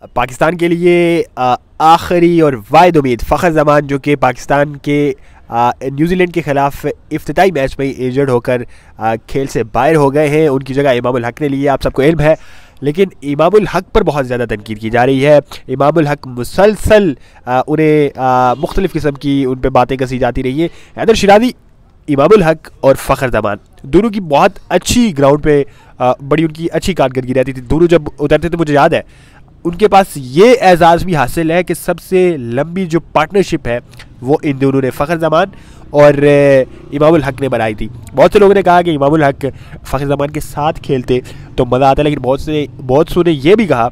पाकिस्तान के लिए आखिरी और वाहिद उम्मीद फ़खर जमान, जो कि पाकिस्तान के न्यूजीलैंड के ख़िलाफ़ इफ्तिताई मैच में इंजर्ड होकर खेल से बाहर हो गए हैं। उनकी जगह इमामुल हक ने ली है, आप सबको इल्म है। लेकिन इमामुल हक पर बहुत ज़्यादा तनकीद की जा रही है। इमामुल हक मुसलसल उन्हें मुख्तलिफ़ किस्म की उन पर बातें कसी जाती रही हैं। हैदर शिराज़ी, इमामुल हक और फ़खर जमान दोनों की बहुत अच्छी ग्राउंड पे बड़ी उनकी अच्छी कारकर्दगी रहती थी। दोनों जब उतरते थे, मुझे याद है उनके पास ये एजाज़ भी हासिल है कि सबसे लंबी जो पार्टनरशिप है वो इन दोनों ने, फ़खर जमान और इमामुल हक ने बनाई थी। बहुत से लोगों ने कहा कि इमामुल हक फ़खर जमान के साथ खेलते तो मज़ा आता, लेकिन बहुत से ने यह भी कहा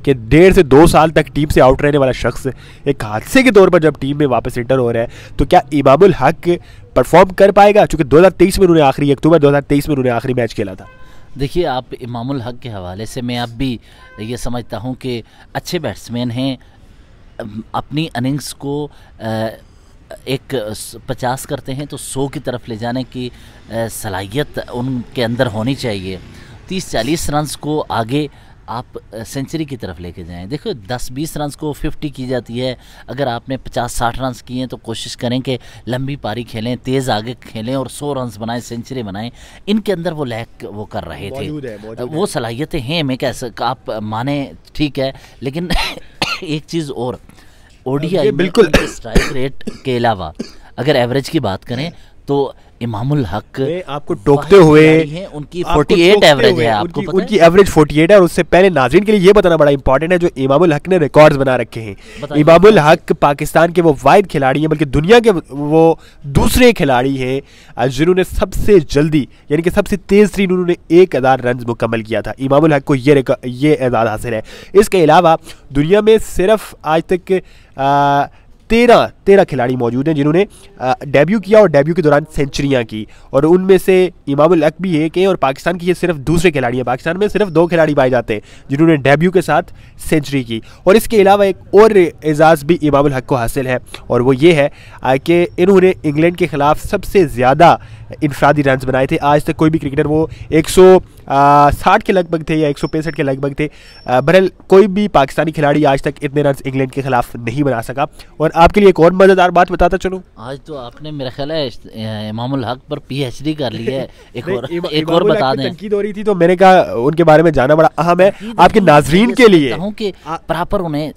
कि 1.5 से 2 साल तक टीम से आउट रहने वाला शख्स एक हादसे के तौर पर जब टीम में वापस इंटर हो रहा है तो क्या इमामुल हक परफॉर्म कर पाएगा? चूँकि 2023 में उन्होंने आखिरी अक्टूबर 2023 में उन्होंने आखिरी मैच खेला था। देखिए, आप इमामुल हक के हवाले से मैं अब भी ये समझता हूँ कि अच्छे बैट्समैन हैं, अपनी इनिंग्स को एक 50 करते हैं तो 100 की तरफ ले जाने की सलाहियत उनके अंदर होनी चाहिए। 30-40 रन्स को आगे आप सेंचुरी की तरफ लेके जाएं। देखो, 10-20 रन्स को 50 की जाती है। अगर आपने 50-60 रन्स किए हैं तो कोशिश करें कि लंबी पारी खेलें, तेज़ आगे खेलें और 100 रन्स बनाएं, सेंचुरी बनाएं। इनके अंदर वो लैक वो कर रहे थे, वो सलाहियतें हैं। मैं कैसे आप माने, ठीक है, लेकिन एक चीज़ और, ओडीआई बिल्कुल स्ट्राइक रेट के अलावा अगर एवरेज की बात करें तो इमामुल हक आपको टोकते हुए उनकी 48 एवरेज है। आपको पता उनकी एवरेज 48 है। और उससे पहले नाज़रीन के लिए ये बताना बड़ा इंपॉर्टेंट है, जो इमामुल हक ने रिकॉर्ड्स बना रखे हैं। इमामुल हक पाकिस्तान के वो वाहिद खिलाड़ी हैं, बल्कि दुनिया के वो दूसरे खिलाड़ी हैं जिन्होंने सबसे जल्दी यानी कि सबसे तेज़ तरीन उन्होंने 1000 रन मुकम्मल किया था। इमामुल हक को ये एजाज़ हासिल है। इसके अलावा दुनिया में सिर्फ आज तक 13 खिलाड़ी मौजूद हैं जिन्होंने डेब्यू किया और डेब्यू के दौरान सेंचुरियां की, और उनमें से इमामुल हक भी एक है। और पाकिस्तान की ये सिर्फ दूसरे खिलाड़ी हैं। पाकिस्तान में सिर्फ 2 खिलाड़ी पाए जाते हैं जिन्होंने डेब्यू के साथ सेंचुरी की। और इसके अलावा एक और एजाज़ भी इमामुल हक को हासिल है, और वो ये है कि इन्होंने इंग्लैंड के ख़िलाफ़ सबसे ज़्यादा इनफरादी रन्स बनाए थे। आज तक कोई भी क्रिकेटर, वो 160 के लगभग थे या 165 के लगभग थे। बहरहाल कोई भी पाकिस्तानी खिलाड़ी आज तक इतने रन्स इंग्लैंड के खिलाफ नहीं बना सका। और आपके लिए एक और मज़ेदार बात बताता चलूँ, आज तो आपने मेरा ख्याल है इमामुल हक पर PhD कर ली है। एक और बता दें, तनकीद हो रही थी तो मैंने कहा उनके बारे में जानना बड़ा अहम है आपके नाजरीन के लिए। हूँ कि प्रॉपर उन्हें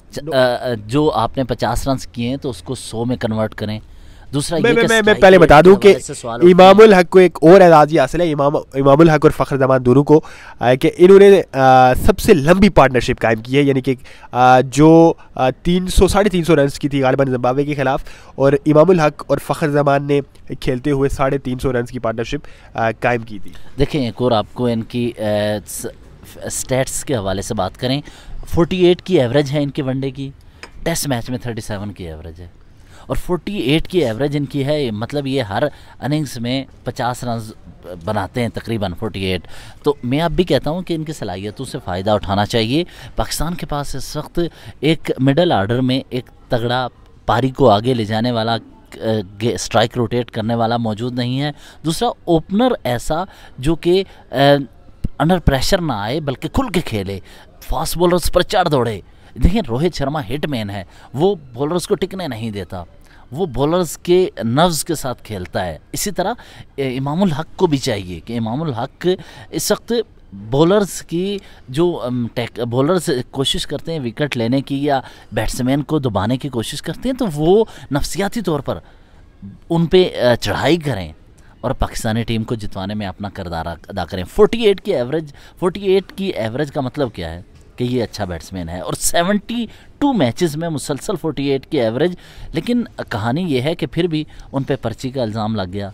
जो आपने 50 रन किए हैं तो उसको 100 में कन्वर्ट करें। दूसरा मैं पहले बता दूं कि इमामुल हक को एक और एजाज़ हासिल है, इमामुल हक और फ़खर जमान दोनों को, कि इन्होंने सबसे लंबी पार्टनरशिप कायम की है। यानी कि जो 300-350 रन की थी गालिबन जिम्बाब्वे के खिलाफ, और इमामुल हक और फ़खर जमान ने खेलते हुए 350 रन की पार्टनरशिप कायम की थी। देखें, एक और आपको इनकी स्टैट्स के हवाले से बात करें, 48 की एवरेज है इनके वनडे की, टेस्ट मैच में 37 की एवरेज है, और 48 की एवरेज इनकी है। मतलब ये हर इनिंग्स में 50 रन बनाते हैं तकरीबन 48। तो मैं अब भी कहता हूँ कि इनकी सलाहियतों से फ़ायदा उठाना चाहिए। पाकिस्तान के पास इस वक्त एक मिडल आर्डर में एक तगड़ा पारी को आगे ले जाने वाला, स्ट्राइक रोटेट करने वाला मौजूद नहीं है। दूसरा, ओपनर ऐसा जो कि अंडर प्रेशर ना आए बल्कि खुल के खेले, फास्ट बॉलर्स पर चढ़ दौड़े। देखिए, रोहित शर्मा हिटमैन है, वो बॉलर्स को टिकने नहीं देता, वो बॉलर्स के नर्व्स के साथ खेलता है। इसी तरह इमामुल हक को भी चाहिए कि इमामुल हक इस वक्त बॉलर्स की जो बॉलर्स कोशिश करते हैं विकेट लेने की या बैट्समैन को दबाने की कोशिश करते हैं, तो वो नफसियाती तौर पर उन पे चढ़ाई करें और पाकिस्तानी टीम को जितवाने में अपना किरदार अदा करें। 48 की एवरेज का मतलब क्या है कि ये अच्छा बैट्समैन है, और 72 मैचेस में मुसलसल 48 की एवरेज। लेकिन कहानी ये है कि फिर भी उन पे पर्ची का इल्ज़ाम लग गया।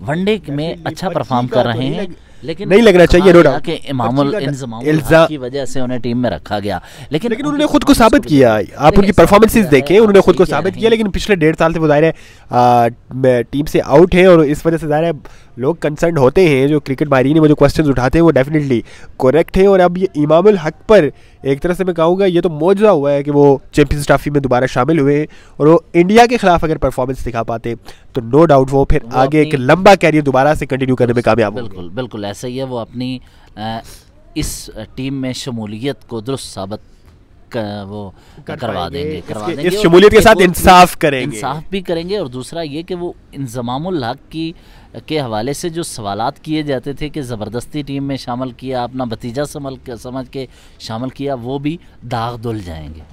वनडे में अच्छा परफॉर्म कर रहे हैं, लेकिन नहीं लगना चाहिए नो डाउट कि इमामुल की वजह से उन्हें टीम में रखा गया। लेकिन उन्होंने खुद को साबित किया। आप उनकी परफॉर्मेंसेस देखें, उन्होंने खुद को साबित किया। लेकिन पिछले 1.5 साल से वो ज़ाहिर है टीम से आउट है, और इस वजह से ज़ाहिर है लोग कंसर्न होते हैं। जो क्रिकेट माहिरीन वो जो क्वेश्चंस उठाते हैं वो डेफिनेटली करेक्ट है। और अब ये इमामुल हक पर एक तरह से मैं कहूँगा ये तो मौजूदा हुआ है कि वो चैंपियंस ट्रॉफी में दोबारा शामिल हुए हैं, और वो इंडिया के खिलाफ अगर परफॉर्मेंस दिखा पाते तो नो डाउट वो फिर आगे एक लंबा कैरियर दोबारा से कंटिन्यू करने में कामयाब होंगे। बिल्कुल बिल्कुल ऐसा ही है। वो अपनी इस टीम में शमूलियत को दुरुस्त साबित वो करवा देंगे इस और शमूलियत के एक साथ वो इंसाफ करेंगे। इंसाफ भी करेंगे। और दूसरा ये कि वो इंज़मामुल हक की के हवाले से जो सवालात किए जाते थे कि ज़बरदस्ती टीम में शामिल किया, अपना भतीजा समझ के शामिल किया, वो भी दाग धुल जाएंगे।